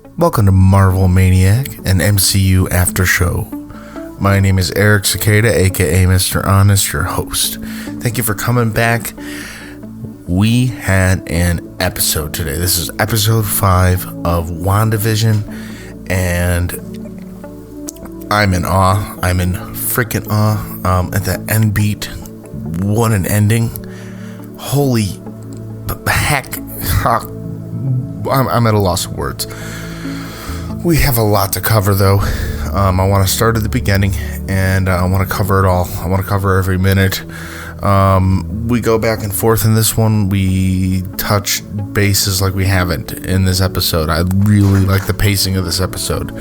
Welcome to Marvel Maniac, an MCU after show. My name is Eric Cicada, aka Mr. Honest, your host. Thank you for coming back. We had an episode today. This is episode 5 of WandaVision, and I'm in awe. I'm in freaking awe. At the end beat, what an ending. Holy heck. I'm at a loss of words. We have a lot to cover, though. I want to start at the beginning, and I want to cover it all. I want to cover every minute. We go back and forth in this one. We touch bases like we haven't in this episode. I really like the pacing of this episode.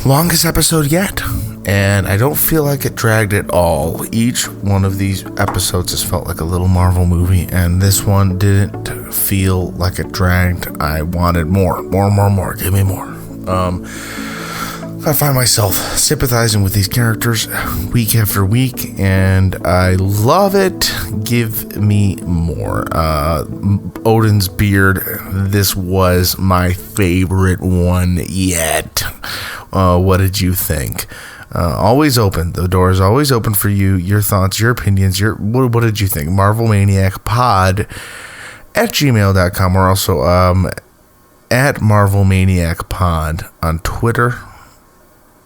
Longest episode yet, and I don't feel like it dragged at all. Each one of these episodes has felt like a little Marvel movie, and this one didn't feel like it dragged. I wanted more. Give me more. I find myself sympathizing with these characters week after week, and I love it. Give me more. Odin's beard, this was my favorite one yet. What did you think? Always open. The door is always open for you. Your thoughts, your opinions. What did you think? MarvelManiacPod@gmail.com. We're also at MarvelManiacPod on Twitter.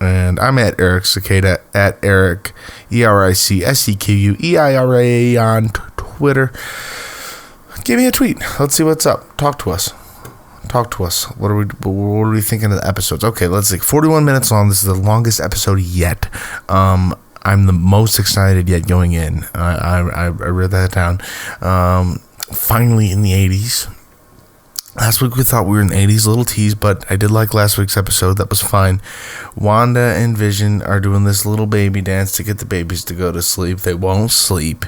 And I'm at Eric Cicada, at Eric, ERICSEQUEIRA on Twitter. Give me a tweet. Let's see what's up. Talk to us. What are we thinking of the episodes? Okay, let's see. 41 minutes long. This is the longest episode yet. I'm the most excited yet going in. I wrote that down. Finally in the 80s. Last week we thought we were in the 80s, little tease, but I did like last week's episode. That was fine. Wanda and Vision are doing this little baby dance to get the babies to go to sleep. They won't sleep.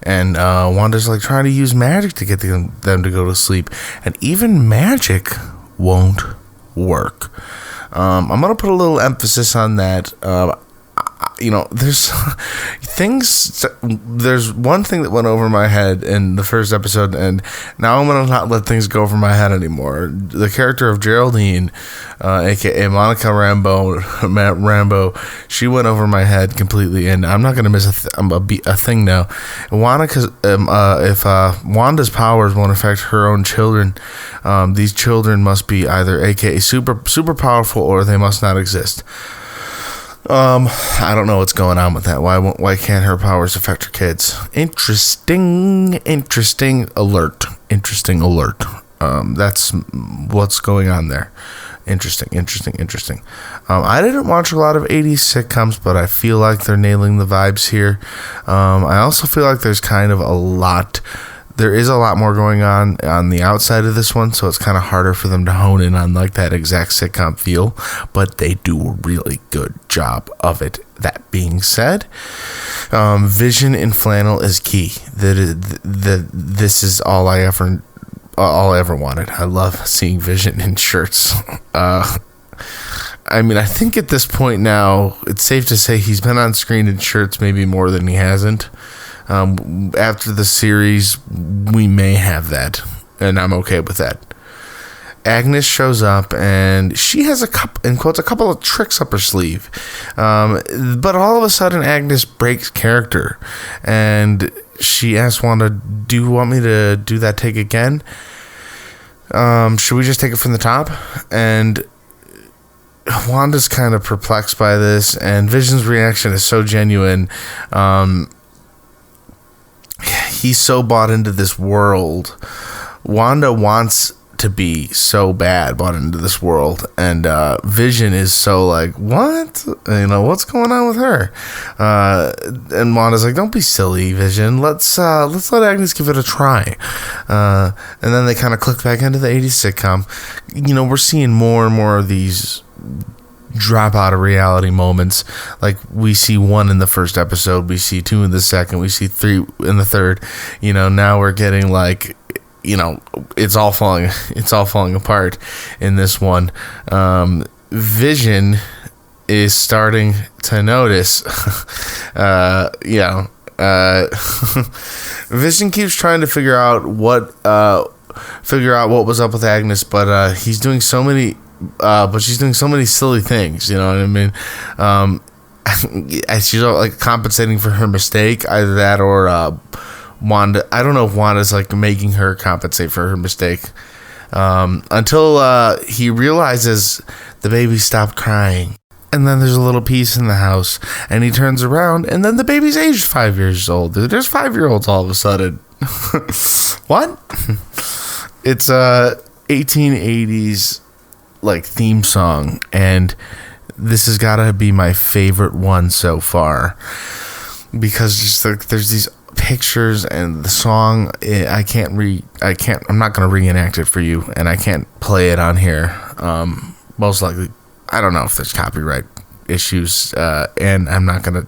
And Wanda's like trying to use magic to get them to go to sleep. And even magic won't work. I'm going to put a little emphasis on that. There's one thing that went over my head in the first episode, and now I'm going to not let things go over my head anymore. The character of Geraldine, aka Monica Rambeau, she went over my head completely, and I'm not going to miss a thing now. If Wanda's powers won't affect her own children, these children must be either aka super powerful, or they must not exist. I don't know what's going on with that. Why can't her powers affect her kids? Interesting alert. That's what's going on there. Interesting. I didn't watch a lot of 80s sitcoms, but I feel like they're nailing the vibes here. I also feel like there is a lot more going on the outside of this one, so it's kind of harder for them to hone in on like that exact sitcom feel, but they do a really good job of it. That being said, Vision in flannel is key. This is all I ever wanted. I love seeing Vision in shirts. I think at this point now, it's safe to say he's been on screen in shirts maybe more than he hasn't. After the series, we may have that, and I'm okay with that. Agnes shows up, and she has a couple of tricks up her sleeve. But all of a sudden, Agnes breaks character, and she asks Wanda, "Do you want me to do that take again? Should we just take it from the top?" And Wanda's kind of perplexed by this, and Vision's reaction is so genuine. He's so bought into this world. Wanda wants to be so bad bought into this world, and Vision is so like, what? What's going on with her? And Wanda's like, don't be silly, Vision. Let's let Agnes give it a try. And then they kind of click back into the 80s sitcom. We're seeing more and more of these drop out of reality moments. Like, we see 1 in the first episode, we see 2 in the second, we see 3 in the third. Now we're getting like, it's all falling apart in this one. Vision is starting to notice Vision keeps trying to figure out figure out what was up with Agnes, but he's doing so many, but she's doing so many silly things. You know what I mean? She's like compensating for her mistake, either that or Wanda. I don't know if Wanda's like making her compensate for her mistake. Until he realizes the baby stopped crying. And then there's a little piece in the house, and he turns around, and then the baby's aged 5 years old. There's 5-year-olds all of a sudden. What? It's a 1880s like theme song, and this has got to be my favorite one so far, because just like there's these pictures and the song. I'm not going to reenact it for you, and I can't play it on here. Most likely, I don't know if there's copyright issues, and I'm not gonna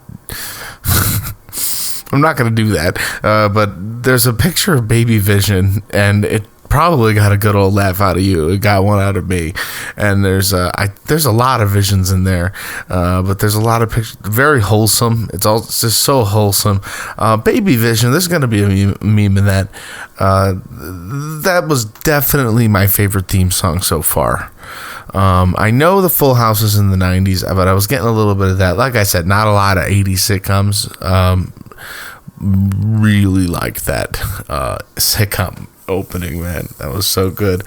do that. But there's a picture of Baby Vision, and it probably got a good old laugh out of you. It got one out of me. And there's a lot of visions in there, but there's a lot of pictures. Very wholesome. It's just so wholesome. Baby Vision. There's gonna be a meme in that. That was definitely my favorite theme song so far. I know the Full House is in the 90s, but I was getting a little bit of that. Like I said, not a lot of 80s sitcoms. Really like that sitcom opening, man. That was so good.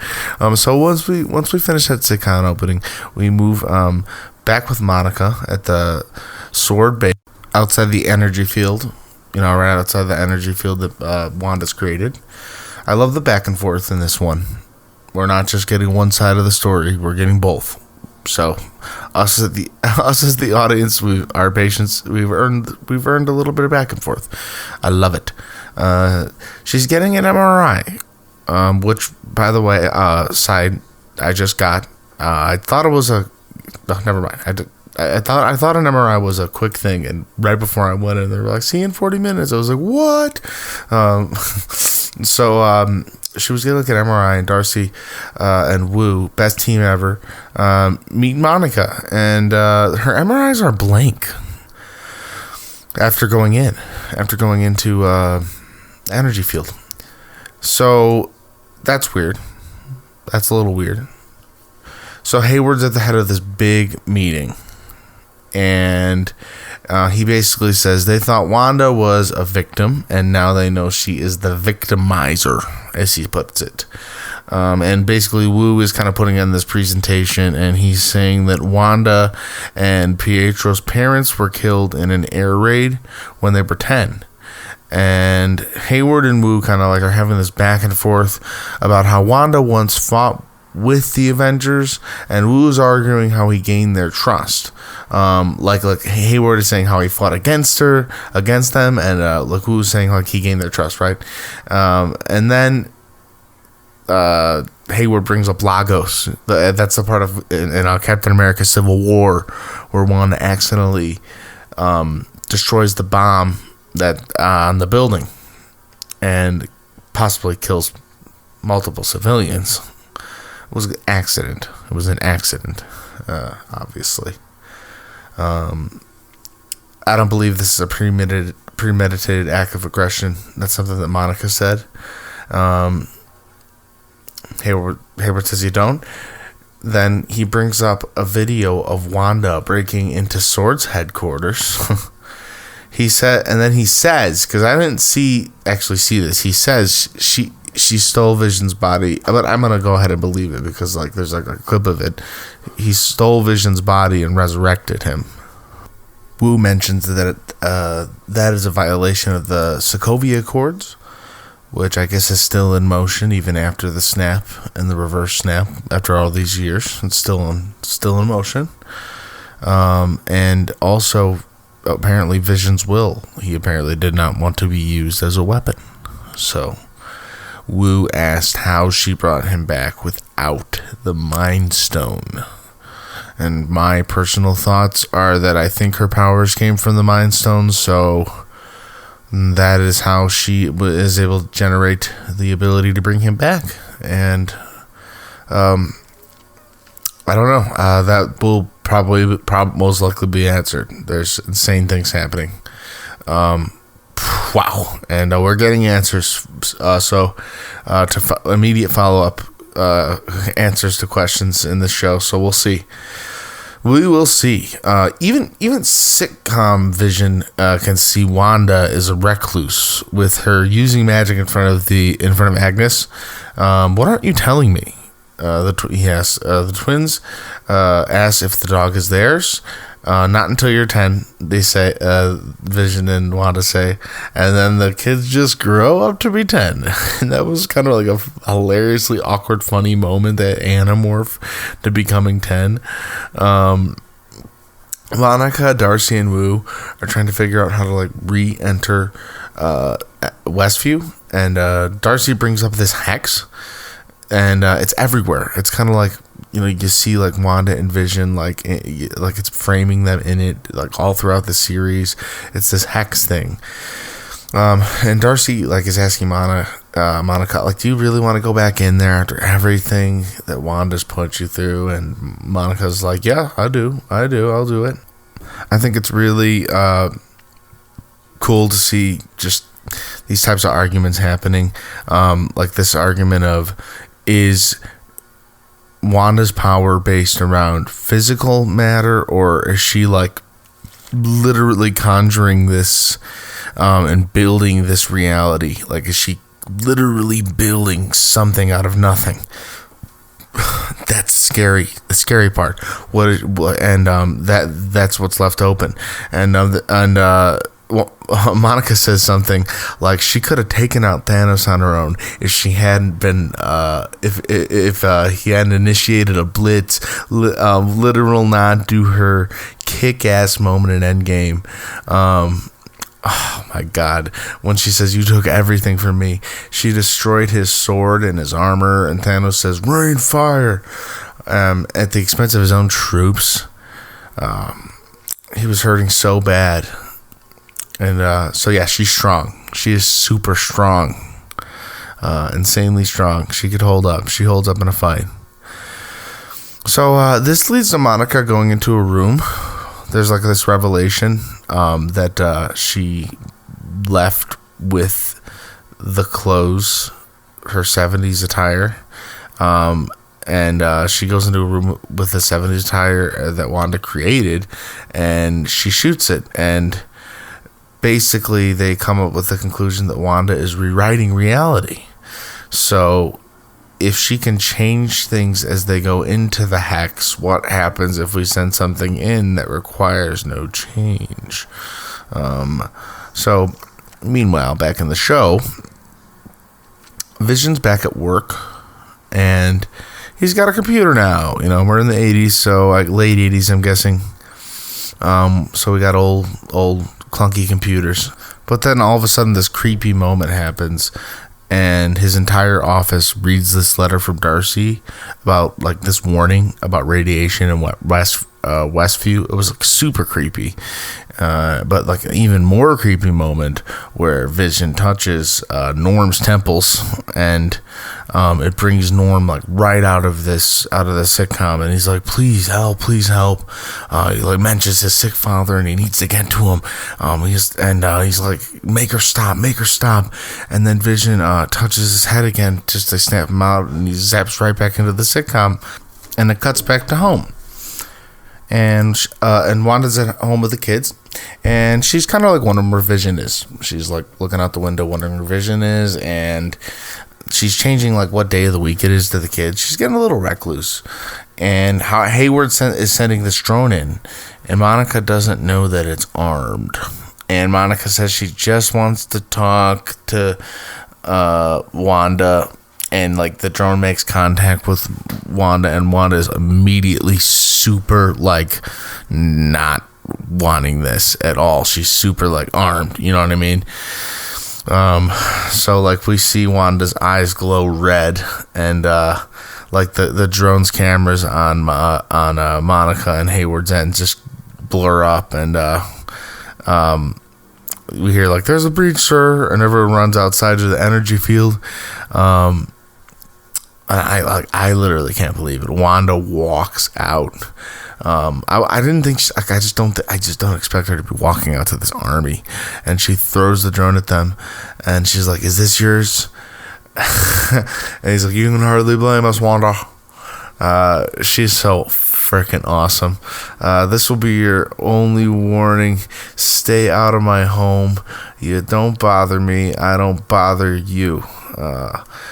So once we finish that sitcom opening, we move back with Monica at the Sword Base outside the energy field. You know, right outside the energy field that Wanda's created. I love the back and forth in this one. We're not just getting one side of the story; we're getting both. So, us as the audience, our patience, we've earned a little bit of back and forth. I love it. She's getting an MRI, which, by the way, side I just got. I thought it was never mind. I thought an MRI was a quick thing, and right before I went in, they were like, "See you in 40 minutes." I was like, "What?" She was getting like an MRI, and Darcy and Wu, best team ever, meet Monica, and her MRIs are blank after going into energy field. So that's weird. That's a little weird. So Hayward's at the head of this big meeting, and he basically says they thought Wanda was a victim, and now they know she is the victimizer, as he puts it. And basically Wu is kind of putting in this presentation, and he's saying that Wanda and Pietro's parents were killed in an air raid when they were 10. And Hayward and Wu kind of like are having this back and forth about how Wanda once fought with the Avengers, and Wu's arguing how he gained their trust. Like Hayward is saying how he fought against them, and like Wu's saying like he gained their trust, right? And then Hayward brings up Lagos. That's the part of in Captain America: Civil War where Wanda accidentally destroys the bomb that on the building and possibly kills multiple civilians. It was an accident. Obviously. I don't believe this is a premeditated act of aggression. That's something that Monica said. Hayward says you don't. Then he brings up a video of Wanda breaking into Sword's headquarters. He said, and then he says, because I didn't actually see this. He says she stole Vision's body, but I'm gonna go ahead and believe it because like there's like a clip of it. He stole Vision's body and resurrected him. Wu mentions that that is a violation of the Sokovia Accords, which I guess is still in motion even after the snap and the reverse snap. After all these years, it's still in motion. And also, apparently, Vision's will. He apparently did not want to be used as a weapon. So Wu asked how she brought him back without the Mind Stone. And my personal thoughts are that I think her powers came from the Mind Stone, so that is how she is able to generate the ability to bring him back. And I don't know. That will probably most likely be answered. There's insane things happening. wow. And we're getting answers. Immediate follow-up answers to questions in the show. So we'll see. We will see. Even sitcom Vision can see Wanda is a recluse with her using magic in front of Agnes. What aren't you telling me? The twins ask if the dog is theirs. Not until you're 10, they say, Vision and Wanda say, and then the kids just grow up to be 10. And that was kind of like a hilariously awkward, funny moment, that anamorph to becoming 10. Monica, Darcy, and Wu are trying to figure out how to like re-enter Westview, and Darcy brings up this hex, and it's everywhere. It's kind of like, you see like Wanda and Vision, like it's framing them in it, like all throughout the series. It's this hex thing. And Darcy like is asking Monica, like, do you really want to go back in there after everything that Wanda's put you through? And Monica's like, yeah, I'll do it. I think it's really cool to see just these types of arguments happening. Like this argument of, is Wanda's power based around physical matter, or is she like literally conjuring this and building this reality? Like, is she literally building something out of nothing? That's scary. The scary part. That's what's left open. Monica says something like she could have taken out Thanos on her own if she hadn't been if he hadn't initiated a blitz, literal nod to her kick-ass moment in Endgame. Oh my God, when she says, you took everything from me. She destroyed his sword and his armor, and Thanos says, rain fire, at the expense of his own troops. He was hurting so bad. And so yeah, she's strong. She is super strong, insanely strong. She could hold up. She holds up in a fight. So this leads to Monica going into a room. There's like this revelation that she left with the clothes, her 70s attire. And she goes into a room with the 70s attire that Wanda created, and she shoots it. And basically, they come up with the conclusion that Wanda is rewriting reality. So, if she can change things as they go into the hex, what happens if we send something in that requires no change? So, meanwhile, back in the show, Vision's back at work, and he's got a computer now. We're in the 80s, so like late 80s, I'm guessing. So we got old clunky computers. But then all of a sudden this creepy moment happens, and his entire office reads this letter from Darcy about like this warning about radiation in Westview. It was like super creepy. But like an even more creepy moment where Vision touches Norm's temples, and it brings Norm like right out of the sitcom, and he's like, please help. He like mentions his sick father, and he needs to get to him. He's like, make her stop. And then Vision touches his head again just to snap him out, and he zaps right back into the sitcom, and it cuts back to home. And Wanda's at home with the kids, and she's kind of like wondering where Vision is. She's like looking out the window, wondering where Vision is, and she's changing like what day of the week it is to the kids. She's getting a little recluse, and how Hayward is sending this drone in, and Monica doesn't know that it's armed. And Monica says she just wants to talk to Wanda. And like the drone makes contact with Wanda, and Wanda is immediately super like not wanting this at all. She's super like armed, you know what I mean? So like we see Wanda's eyes glow red, and like the drone's cameras on Monica and Hayward's end just blur up, and we hear like, there's a breach, sir, and everyone runs outside to the energy field. And I literally can't believe it. Wanda walks out. I didn't think I just don't expect her to be walking out to this army, and she throws the drone at them, and she's like, "Is this yours?" And he's like, "You can hardly blame us, Wanda." She's so freaking awesome. This will be your only warning. Stay out of my home. You don't bother me. I don't bother you.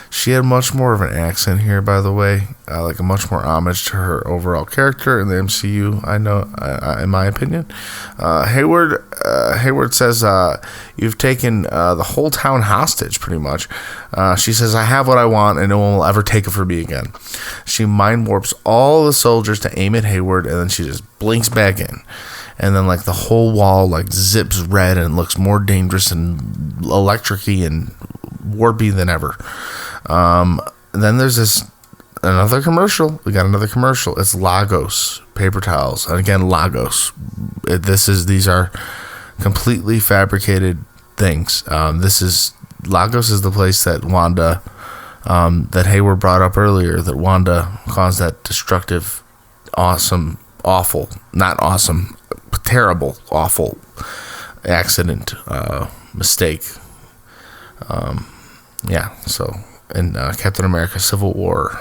She had much more of an accent here, by the way, like a much more homage to her overall character in the MCU. I know, in my opinion. Hayward says, "You've taken the whole town hostage, pretty much." She says, "I have what I want, and no one will ever take it from me again." She mind warps all the soldiers to aim at Hayward, and then she just blinks back in. And then, like, the whole wall, like, zips red and looks more dangerous and electric-y and warpy than ever. Then there's another commercial. We got another commercial. It's Lagos paper towels. And again, Lagos. These are completely fabricated things. Lagos is the place that Wanda, that Hayward brought up earlier, that Wanda caused that destructive, terrible, awful accident, mistake. So in Captain America Civil War,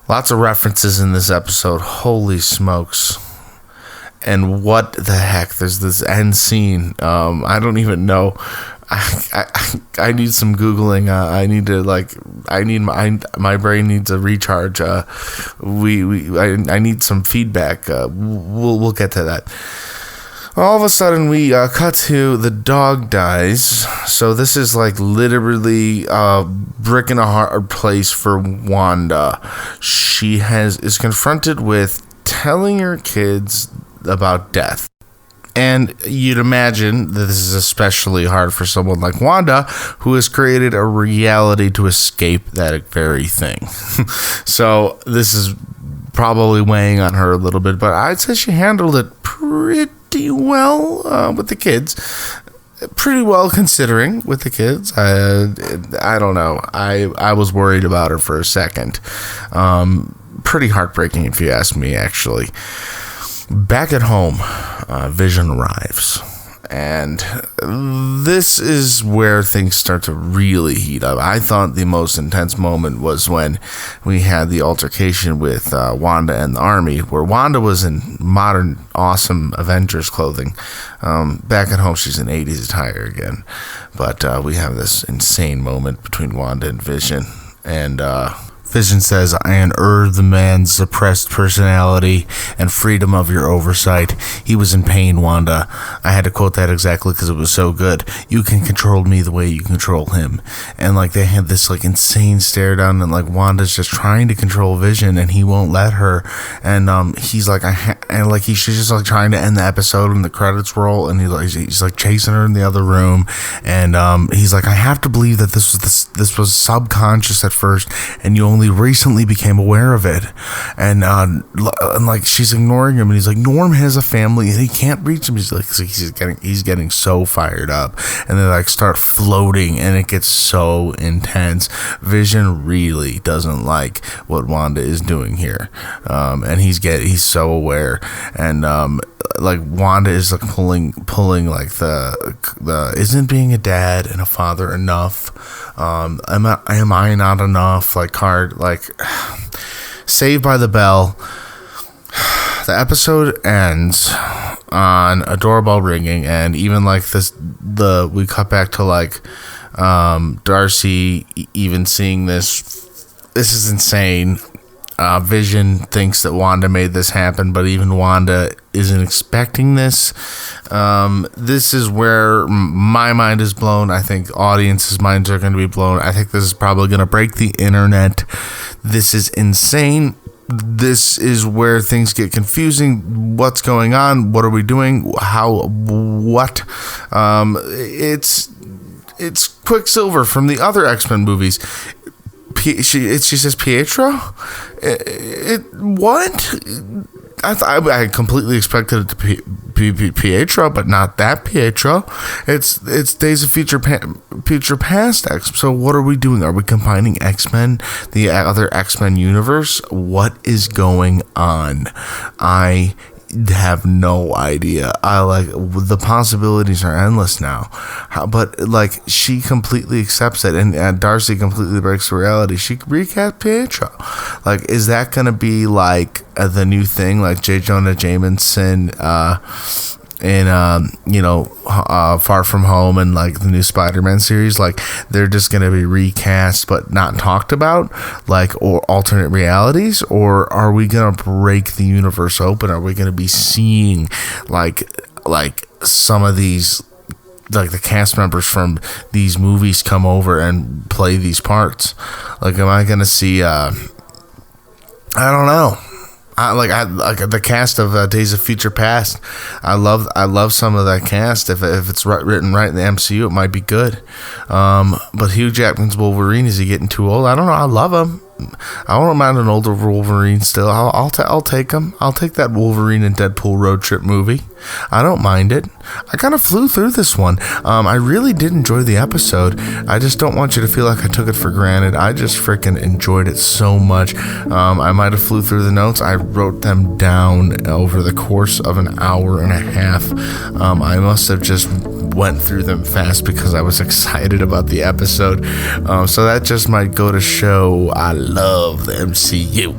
lots of references in this episode. Holy smokes. And what the heck, there's this end scene. I don't even know. I need some Googling. My brain needs a recharge. I need some feedback. We'll get to that. All of a sudden, we cut to the dog dies. So this is like literally a brick in a hard place for Wanda. She is confronted with telling her kids about death. And you'd imagine that this is especially hard for someone like Wanda, who has created a reality to escape that very thing. So this is probably weighing on her a little bit, but I'd say she handled it pretty well with the kids. Pretty well considering with the kids. I don't know. I was worried about her for a second. Pretty heartbreaking if you ask me, actually. Back at home, Vision arrives, and this is where things start to really heat up. I thought the most intense moment was when we had the altercation with Wanda and the army, where Wanda was in modern, awesome Avengers clothing. Back at home, she's in 80s attire again, but we have this insane moment between Wanda and Vision, and Vision says, "I unearthed the man's suppressed personality and freedom of your oversight. He was in pain, Wanda." I had to quote that exactly because it was so good. "You can control me the way you control him." And like they had this like insane stare down, and like Wanda's just trying to control Vision, and he won't let her. And he's like, she's just like trying to end the episode, and the credits roll, and he's like chasing her in the other room, and he's like, "I have to believe that this was subconscious at first, and you only recently became aware of it." And like she's ignoring him, and he's like, "Norm has a family and he can't reach him." He's getting so fired up, and they like start floating, and it gets so intense. Vision really doesn't like what Wanda is doing here, and he's so aware, and like Wanda is like pulling like the isn't being a dad and a father enough? Am I not enough? Like card, like Saved by the Bell. The episode ends on a doorbell ringing, and even like we cut back to like Darcy even seeing this. This is insane. Vision thinks that Wanda made this happen, but even Wanda isn't expecting this. This is where my mind is blown. I think audiences' minds are going to be blown. I think this is probably going to break the internet. This is insane. This is where things get confusing. What's going on? What are we doing? How? What? It's Quicksilver from the other X-Men movies. She says Pietro? What? I completely expected it to be Pietro, but not that Pietro. It's Days of Future Past X. So what are we doing? Are we combining X-Men, the other X-Men universe? What is going on? I have no idea. The possibilities are endless now, but like she completely accepts it, and Darcy completely breaks the reality. She recast Pietro. Like, is that gonna be like the new thing, like J. Jonah Jameson in Far From Home and like the new Spider-Man series? Like, they're just gonna be recast but not talked about, like, or alternate realities? Or are we gonna break the universe open? Are we gonna be seeing like some of these, like the cast members from these movies come over and play these parts? Like, am I gonna see I don't know. I like the cast of Days of Future Past. I love some of that cast. If it's written right in the MCU, it might be good. But Hugh Jackman's Wolverine, is he getting too old? I don't know. I love him. I don't mind an older Wolverine still. I'll take him. I'll take that Wolverine and Deadpool road trip movie. I don't mind it. I kind of flew through this one. I really did enjoy the episode. I just don't want you to feel like I took it for granted. I just freaking enjoyed it so much. I might have flew through the notes. I wrote them down over the course of an hour and a half. I must have just went through them fast because I was excited about the episode. So that just might go to show I love the MCU.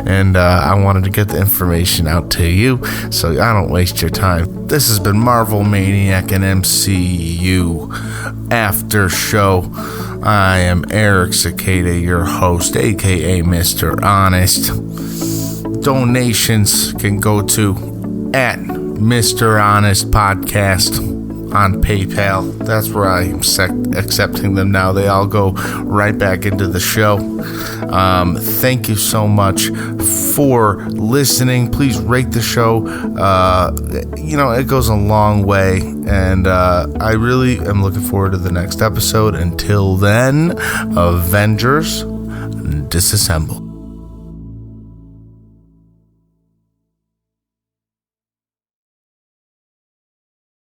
And I wanted to get the information out to you so I don't waste your time. This has been Marvel Maniac and MCU After Show. I am Eric Cicada, your host, aka Mr. Honest. Donations can go to @Mr. Honest Podcast on PayPal. That's where I'm accepting them now. They all go right back into the show. Thank you so much for listening. Please rate the show. It goes a long way, and I really am looking forward to the next episode. Until then, Avengers, disassemble.